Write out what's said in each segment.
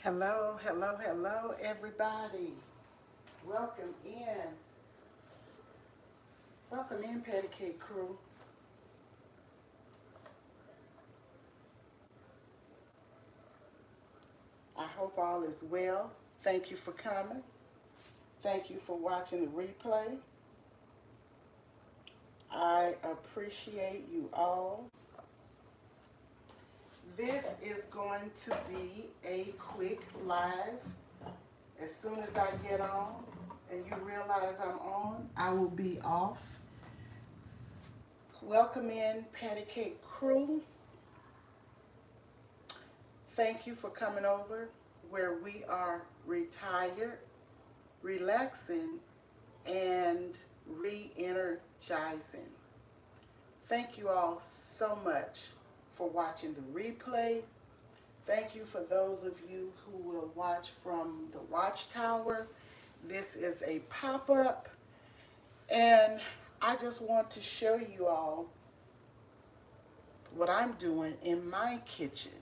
Hello, hello, hello, everybody. Welcome in. Welcome in, Patty Cake Crew. I hope all is well. Thank you for coming. Thank you for watching the replay. I appreciate you all. This is going to be a quick live. As soon as I get on and you realize I'm on, I will be off. Welcome in, Patty Cake Crew. Thank you for coming over where we are retired, relaxing, and re-energizing. Thank you all so much for watching the replay. Thank you for those of you who will watch from the watchtower. This is a pop-up, and I just want to show you all what I'm doing in my kitchen.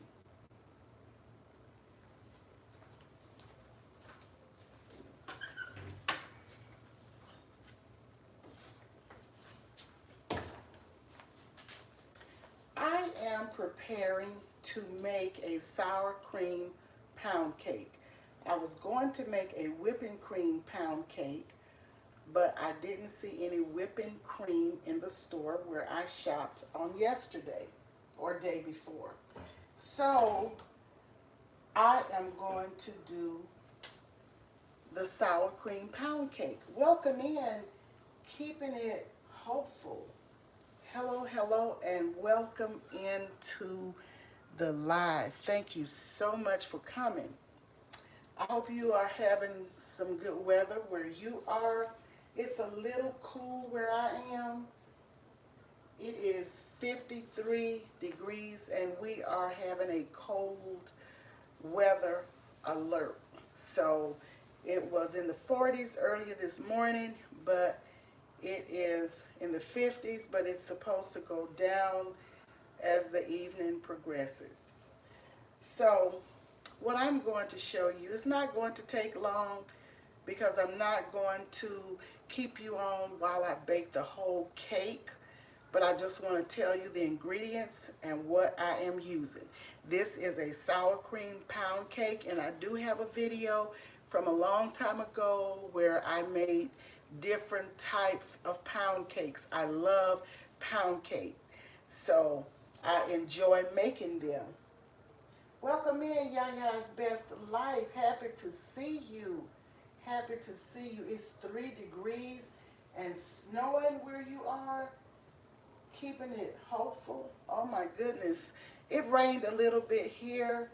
I am preparing to make a sour cream pound cake. I was going to make a whipping cream pound cake, but I didn't see any whipping cream in the store where I shopped on yesterday or day before. So I am going to do the sour cream pound cake. Welcome in, keeping it hopeful. Hello, hello, and welcome into the live. Thank you so much for coming. I hope you are having some good weather where you are. It's a little cool where I am. It is 53 degrees and we are having a cold weather alert. So it was in the 40s earlier this morning, but it is in the 50s, but it's supposed to go down as the evening progresses. So what I'm going to show you is not going to take long because I'm not going to keep you on while I bake the whole cake, but I just want to tell you the ingredients and what I am using. This is a sour cream pound cake, and I do have a video from a long time ago where I made different types of pound cakes. I love pound cake, so I enjoy making them. Welcome in, Yaya's Best Life. Happy to see you. Happy to see you. It's 3 degrees and snowing where you are. Keeping it hopeful. Oh my goodness. It rained a little bit here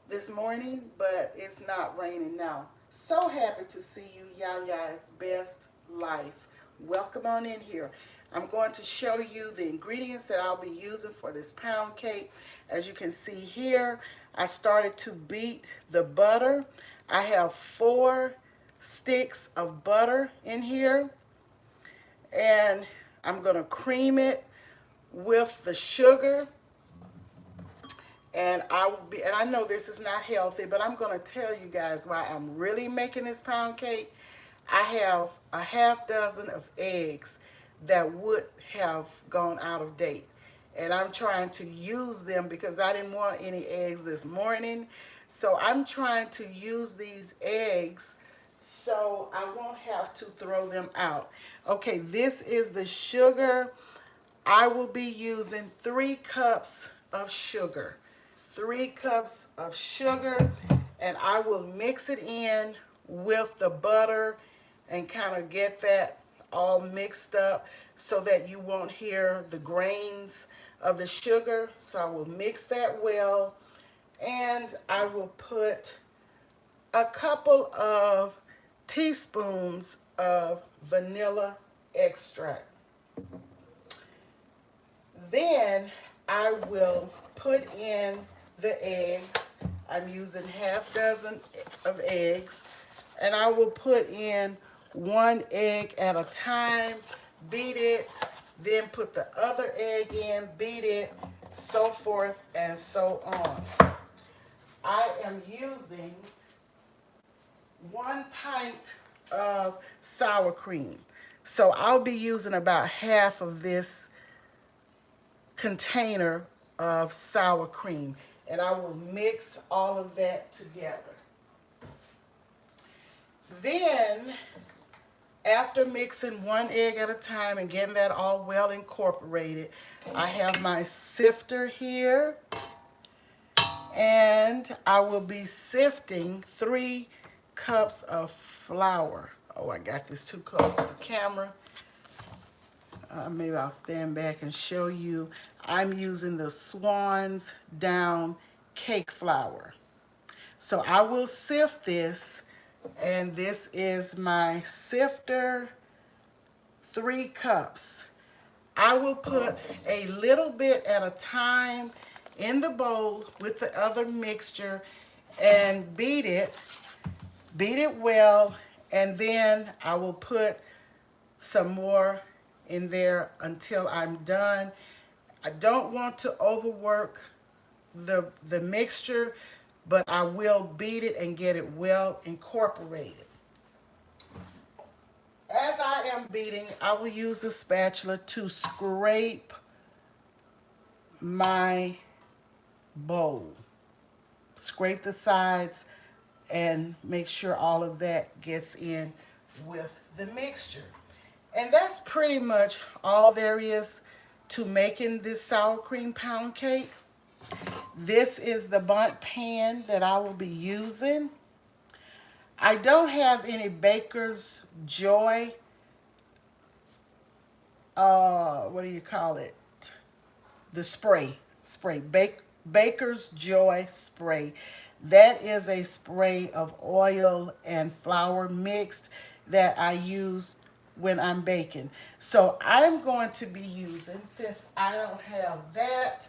this morning, but it's not raining now. So happy to see you, Yaya's Best Life. Welcome on in here. I'm going to show you the ingredients that I'll be using for this pound cake. As you can see here, I started to beat the butter. I have 4 sticks of butter in here, and I'm going to cream it with the sugar. And I know this is not healthy, but I'm going to tell you guys why I'm really making this pound cake. I have a half dozen of eggs that would have gone out of date, and I'm trying to use them because I didn't want any eggs this morning. So I'm trying to use these eggs so I won't have to throw them out. Okay, this is the sugar. I will be using 3 cups of sugar. 3 cups of sugar, and I will mix it in with the butter and kind of get that all mixed up so that you won't hear the grains of the sugar. So I will mix that well, and I will put a couple of teaspoons of vanilla extract. Then I will put in the eggs. I'm using half dozen of eggs, and I will put in 1 egg at a time, beat it, then put the other egg in, beat it, so forth and so on. I am using 1 pint of sour cream. So I'll be using about half of this container of sour cream, and I will mix all of that together. Then, after mixing 1 egg at a time and getting that all well incorporated, I have my sifter here, and I will be sifting 3 cups of flour. Oh, I got this too close to the camera. Maybe I'll stand back and show you. I'm using the Swans Down cake flour. So I will sift this, and this is my sifter, 3 cups. I will put a little bit at a time in the bowl with the other mixture and beat it well, and then I will put some more in there until I'm done. I don't want to overwork the mixture, but I will beat it and get it well incorporated. As I am beating, I will use the spatula to scrape my bowl. Scrape the sides and make sure all of that gets in with the mixture. And that's pretty much all there is to making this sour cream pound cake. This is the bundt pan that I will be using. I don't have any Baker's Joy, what do you call it? The spray, Baker's Joy spray. That is a spray of oil and flour mixed that I use when I'm baking. So I'm going to be using, since I don't have that,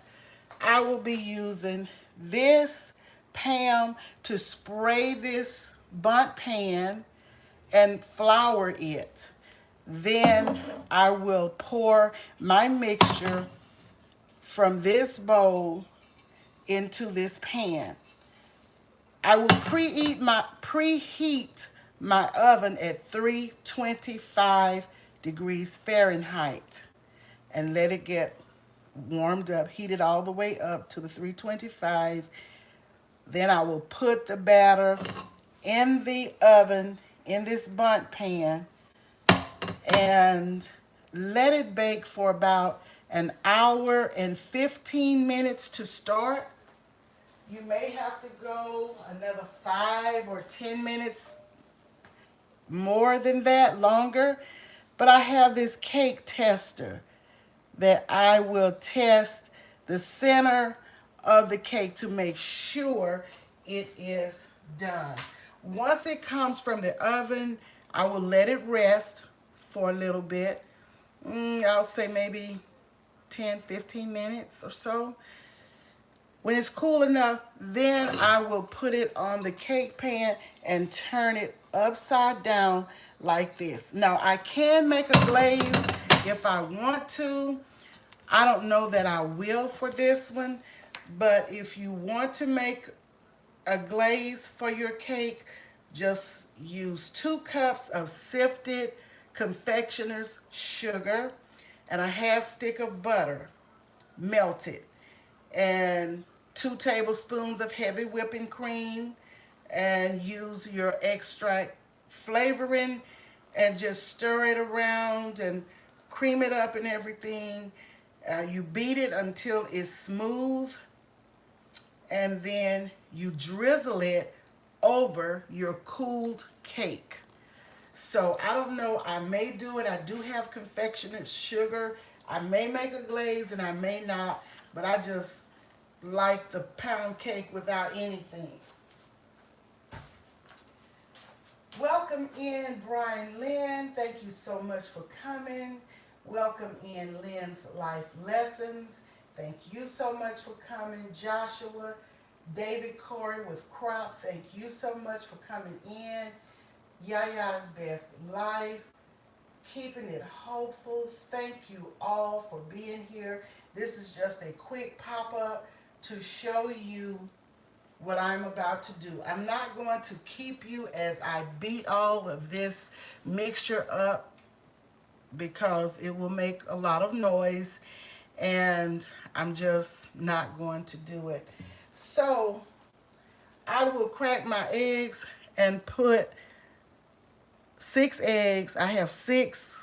I will be using this Pam to spray this bundt pan and flour it. Then I will pour my mixture from this bowl into this pan. I will preheat my oven at 325 degrees Fahrenheit and let it get warmed up, heated all the way up to the 325. Then I will put the batter in the oven in this bundt pan and let it bake for about an hour and 15 minutes to start. You may have to go another 5 or 10 minutes more than that, longer. But I have this cake tester that I will test the center of the cake to make sure it is done. Once it comes from the oven, I will let it rest for a little bit. I'll say maybe 10, 15 minutes or so. When it's cool enough, then I will put it on the cake pan and turn it upside down like this. Now, I can make a glaze if I want to. I don't know that I will for this one, but if you want to make a glaze for your cake, just use 2 cups of sifted confectioner's sugar and a half stick of butter melted, and 2 tablespoons of heavy whipping cream, and use your extract flavoring and just stir it around and cream it up and everything. You beat it until it's smooth, and then you drizzle it over your cooled cake. So I don't know, I may do it. I do have confectioner's sugar. I may make a glaze and I may not, but I just like the pound cake without anything. Welcome in, Brian Lynn. Thank you so much for coming. Welcome in, Lynn's Life Lessons. Thank you so much for coming. Joshua, David Corey with Crop, thank you so much for coming in. Yaya's Best Life, keeping it hopeful. Thank you all for being here. This is just a quick pop-up to show you what I'm about to do. I'm not going to keep you as I beat all of this mixture up because it will make a lot of noise, and I'm just not going to do it. So I will crack my eggs and put 6 eggs. I have 6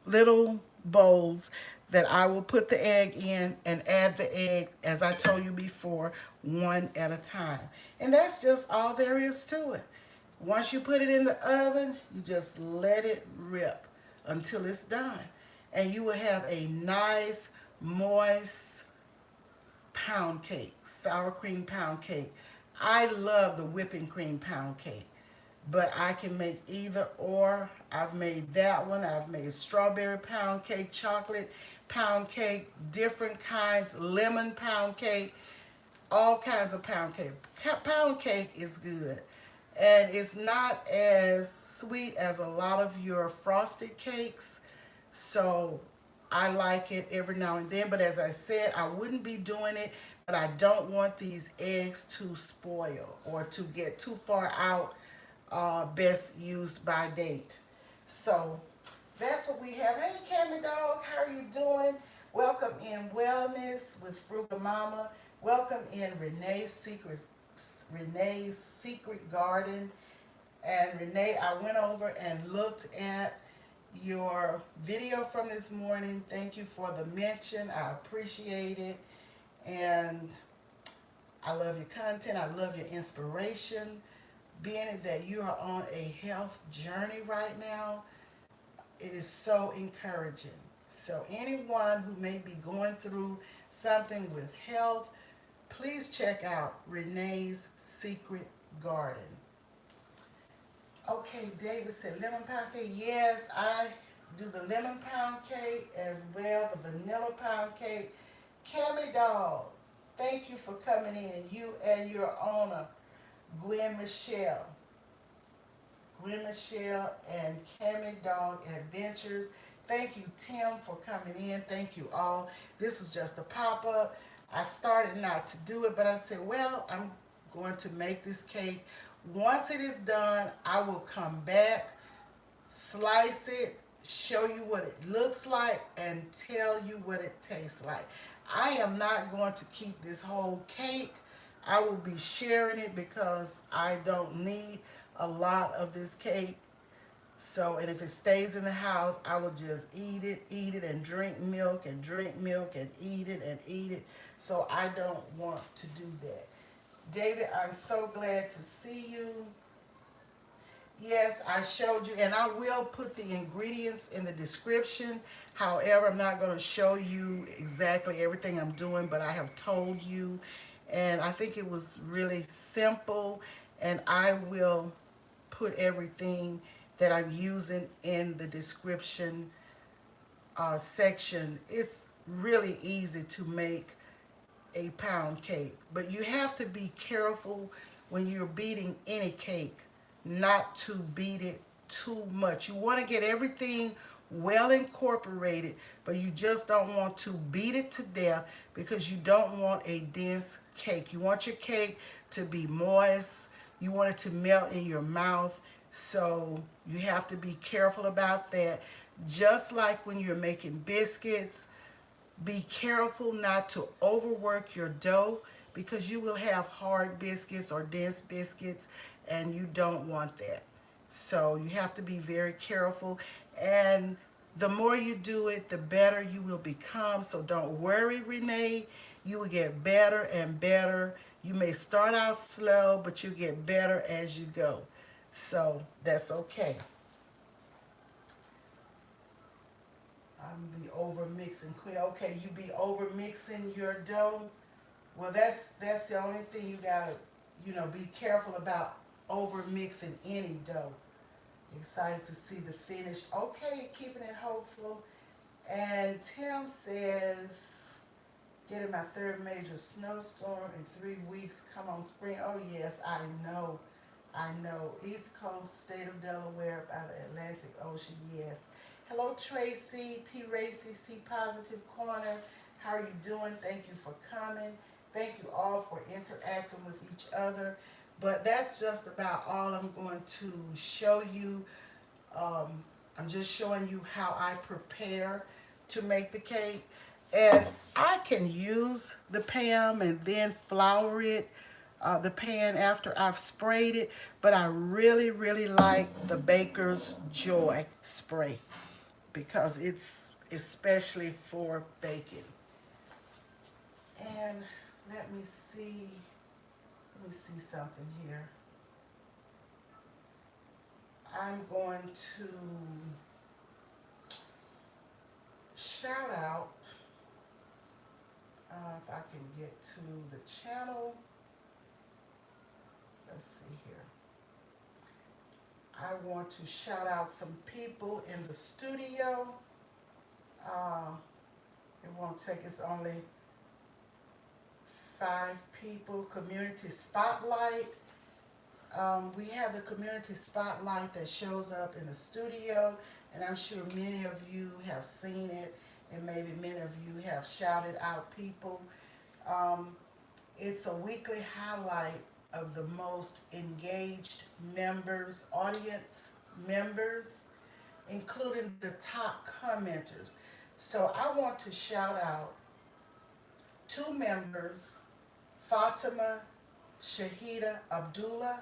little bowls that I will put the egg in and add the egg, as I told you before, one at a time. And that's just all there is to it. Once you put it in the oven, you just let it rip until it's done. And you will have a nice, moist pound cake, sour cream pound cake. I love the whipping cream pound cake, but I can make either or. I've made that one. I've made strawberry pound cake, chocolate pound cake, different kinds, lemon pound cake, all kinds of pound cake. Pound cake is good. And it's not as sweet as a lot of your frosted cakes. So I like it every now and then. But as I said, I wouldn't be doing it. But I don't want these eggs to spoil or to get too far out, best used by date. So that's what we have. Hey, Cammy Dog, how are you doing? Welcome in Wellness with Frugal Mama. Welcome in Renee's Secret Garden. And Renee, I went over and looked at your video from this morning. Thank you for the mention. I appreciate it. And I love your content. I love your inspiration. Being that you are on a health journey right now, it is so encouraging. So anyone who may be going through something with health, please check out Renee's Secret Garden. Okay, David said lemon pound cake. Yes, I do the lemon pound cake as well, the vanilla pound cake. Cammy Dog, thank you for coming in. You and your owner, Gwen Michelle. Gwen Michelle and Cammy Dog Adventures. Thank you, Tim, for coming in. Thank you all. This was just a pop-up. I started not to do it, but I said, well, I'm going to make this cake. Once it is done, I will come back, slice it, show you what it looks like, and tell you what it tastes like. I am not going to keep this whole cake. I will be sharing it because I don't need a lot of this cake. So, and if it stays in the house, I will just eat it, and drink milk, and drink milk, and eat it. So I don't want to do that. David, I'm so glad to see you. Yes, I showed you, and I will put the ingredients in the description. However, I'm not going to show you exactly everything I'm doing, but I have told you, and I think it was really simple, and I will put everything that I'm using in the description section. It's really easy to make a pound cake, but you have to be careful when you're beating any cake not to beat it too much. You want to get everything well incorporated, but you just don't want to beat it to death because you don't want a dense cake. You want your cake to be moist. You want it to melt in your mouth. So you have to be careful about that. Just like when you're making biscuits, be careful not to overwork your dough because you will have hard biscuits or dense biscuits, and you don't want that. So you have to be very careful, and the more you do it, the better you will become. So don't worry, Renee. You will get better and better. You may start out slow, but you get better as you go. So that's okay. I'm be over mixing. Okay, you be over mixing your dough. Well, that's the only thing you gotta, be careful about over mixing any dough. Excited to see the finish. Okay, keeping it hopeful. And Tim says, getting my third major snowstorm in 3 weeks. Come on, spring. Oh yes, I know. East Coast, state of Delaware by the Atlantic Ocean. Yes. Hello, Tracy, T. Racy, C Positive Corner. How are you doing? Thank you for coming. Thank you all for interacting with each other. But that's just about all I'm going to show you. Um, I'm just showing you how I prepare to make the cake. And I can use the pan and then flour it, the pan after I've sprayed it. But I really, really like the Baker's Joy spray because it's especially for baking. And let me see, let me see something here. I'm going to shout out, if I can get to the channel. Let's see here. I want to shout out some people in the studio. Uh, it won't take, it's only 5 people. Community Spotlight. We have the Community Spotlight that shows up in the studio, and I'm sure many of you have seen it, and maybe many of you have shouted out people. Um, it's a weekly highlight of the most engaged members, audience members, including the top commenters. So I want to shout out 2 members, Fatima Shahida Abdullah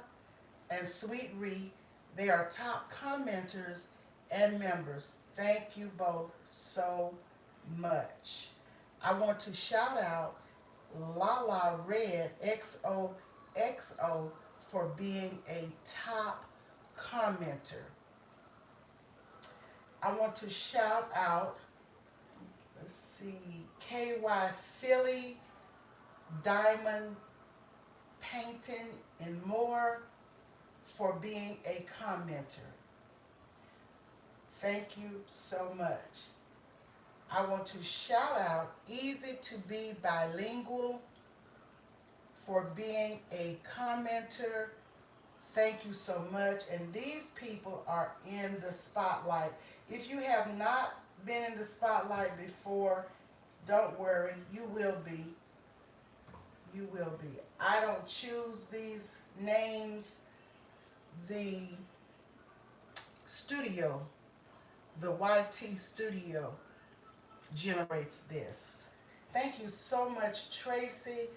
and Sweet Ree. They are top commenters and members. Thank you both so much. I want to shout out Lala Red XOXO for being a top commenter. I want to shout out, let's see, KY Philly, Diamond Painting and More for being a commenter. Thank you so much. I want to shout out Easy to Be Bilingual for being a commenter. Thank you so much. And these people are in the spotlight. If you have not been in the spotlight before, don't worry, you will be. You will be. I don't choose these names. The studio, the YT studio, generates this. Thank you so much, Tracy,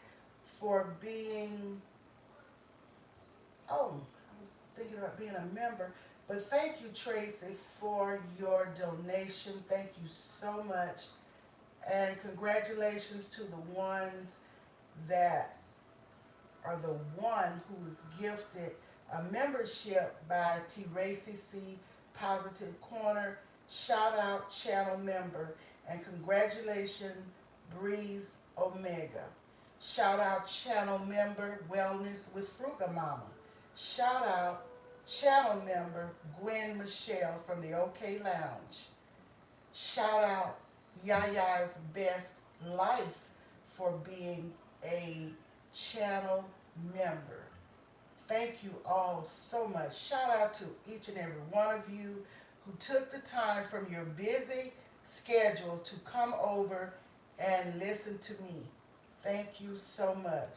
for being, oh, I was thinking about being a member, but thank you, Tracy, for your donation. Thank you so much. And congratulations to the ones that are the one who was gifted a membership by T. Racy C. Positive Corner. Shout out channel member, and congratulations Breeze Omega. Shout out channel member Wellness with Fruga Mama. Shout out channel member Gwen Michelle from the OK Lounge. Shout out Yaya's Best Life for being a channel member. Thank you all so much. Shout out to each and every one of you who took the time from your busy schedule to come over and listen to me. Thank you so much.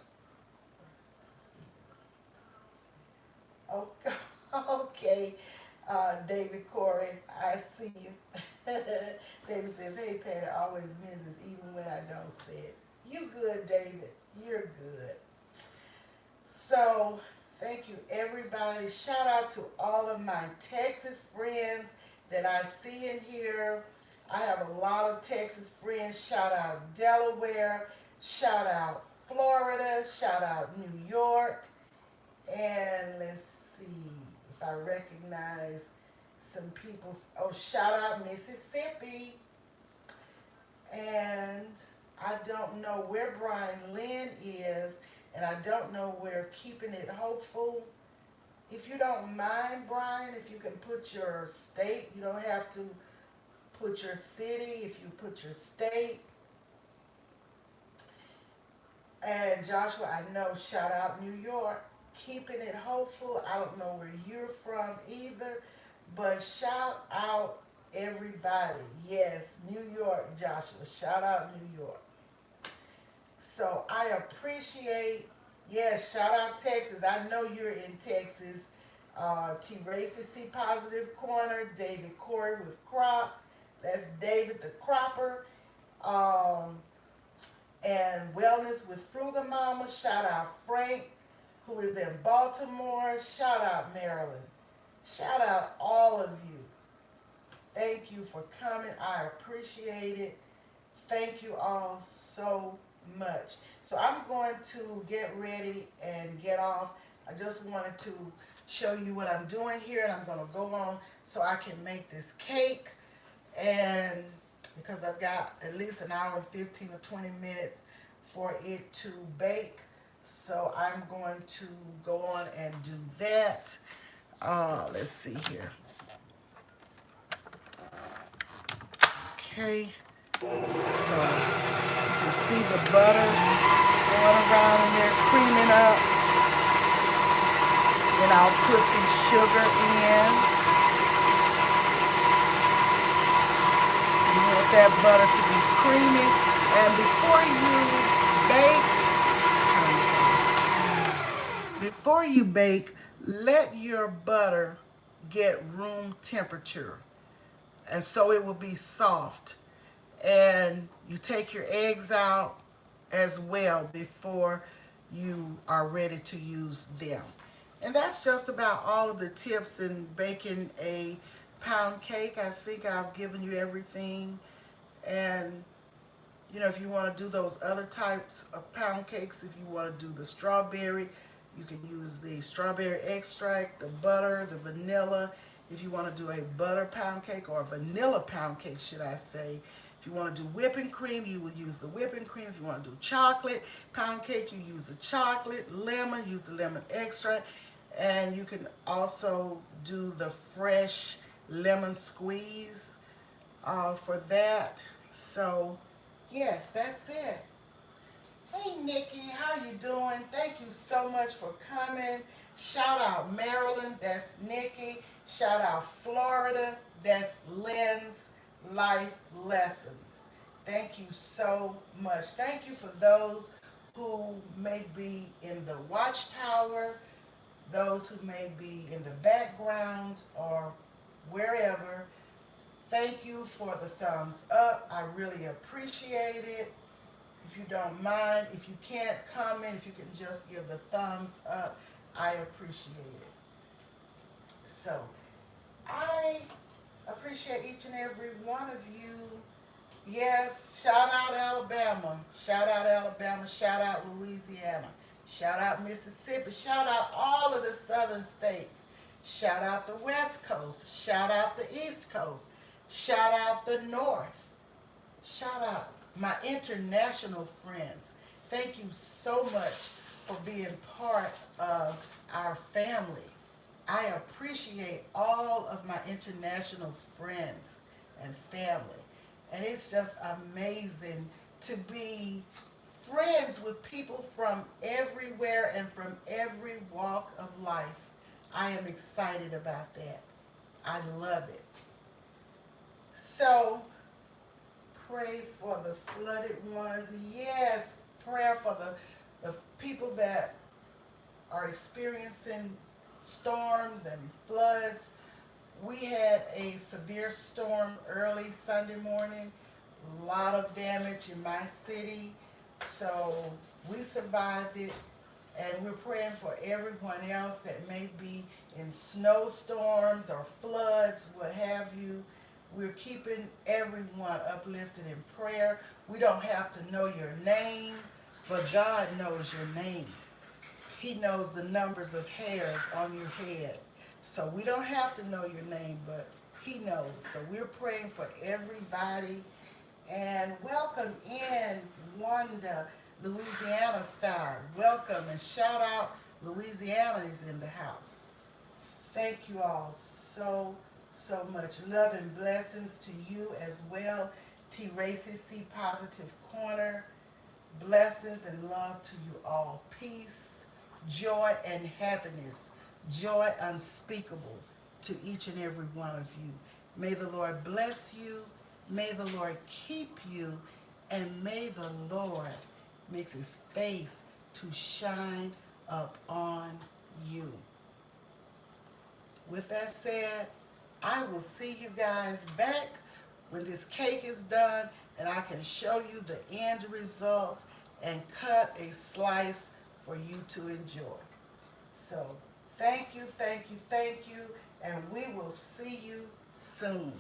Okay, David Corey, I see you. David says, hey, Patty, always misses even when I don't say it. You good, David. You're good. So, thank you, everybody. Shout out to all of my Texas friends that I see in here. I have a lot of Texas friends. Shout out Delaware. Shout out Florida. Shout out New York. And let's see if I recognize some people. Oh, shout out Mississippi. And I don't know where Brian Lynn is, and I don't know where Keeping It Hopeful. If you don't mind, Brian, if you can put your state, you don't have to put your city, if you put your state. And Joshua, I know, shout out New York. Keeping It Hopeful, I don't know where you're from either, but shout out everybody. Yes, New York, Joshua, shout out New York. So I appreciate, yes, shout out Texas. I know you're in Texas. T. Racy C Positive Corner, David Corey with Crop. That's David the Cropper. Um, and Wellness with Frugal Mama. Shout out Frank, who is in Baltimore. Shout out Maryland. Shout out all of you. Thank you for coming. I appreciate it. Thank you all so much. So I'm going to get ready and get off. I just wanted to show you what I'm doing here, and I'm going to go on so I can make this cake. And because I've got at least an hour and 15 or 20 minutes for it to bake, so I'm going to go on and do that. Let's see here. Okay, so you can see the butter going around in there, creaming up. Then I'll put the sugar in. So you want that butter to be creamy. And before you bake, let your butter get room temperature. And so it will be soft. And you take your eggs out as well before you are ready to use them. And that's just about all of the tips in baking a pound cake. I think I've given you everything. And you know, if you want to do those other types of pound cakes, if you want to do the strawberry, you can use the strawberry extract, the butter, the vanilla. If you want to do a butter pound cake, or a vanilla pound cake, should I say. If you want to do whipping cream, you will use the whipping cream. If you want to do chocolate pound cake, you use the chocolate. Lemon, use the lemon extract. And you can also do the fresh lemon squeeze for that. So, yes, that's it. Hey, Nikki, how you doing? Thank you so much for coming. Shout out Maryland, that's Nikki. Shout out Florida, that's Lynn's Life Lessons. Thank you so much. Thank you for those who may be in the watchtower, those who may be in the background or wherever. Thank you for the thumbs up. I really appreciate it. If you don't mind, if you can't comment, if you can just give the thumbs up, I appreciate it. So, I appreciate each and every one of you. Yes, shout out Alabama. Shout out Alabama. Shout out Louisiana. Shout out Mississippi. Shout out all of the southern states. Shout out the West Coast. Shout out the East Coast. Shout out the North. Shout out my international friends. Thank you so much for being part of our family. I appreciate all of my international friends and family. And it's just amazing to be friends with people from everywhere and from every walk of life. I am excited about that. I love it. So, pray for the flooded ones. Yes, prayer for the people that are experiencing storms and floods. We had a severe storm early Sunday morning. A lot of damage in my city. So we survived it. And we're praying for everyone else that may be in snowstorms or floods, what have you. We're keeping everyone uplifted in prayer. We don't have to know your name, but God knows your name. He knows the numbers of hairs on your head. So we don't have to know your name, but He knows. So we're praying for everybody. And welcome in Wanda, Louisiana Star. Welcome, and shout out Louisiana is in the house. Thank you all so much. Love and blessings to you as well. T. Racy C Positive Corner. Blessings and love to you all. Peace, joy, and happiness. Joy unspeakable to each and every one of you. May the Lord bless you. May the Lord keep you. And may the Lord makes his face to shine up on you. With that said, I will see you guys back when this cake is done and I can show you the end results and cut a slice for you to enjoy. So thank you, thank you, thank you, and we will see you soon.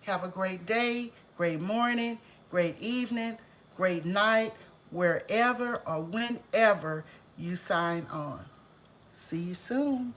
Have a great day, great morning, great evening, great night, wherever or whenever you sign on. See you soon.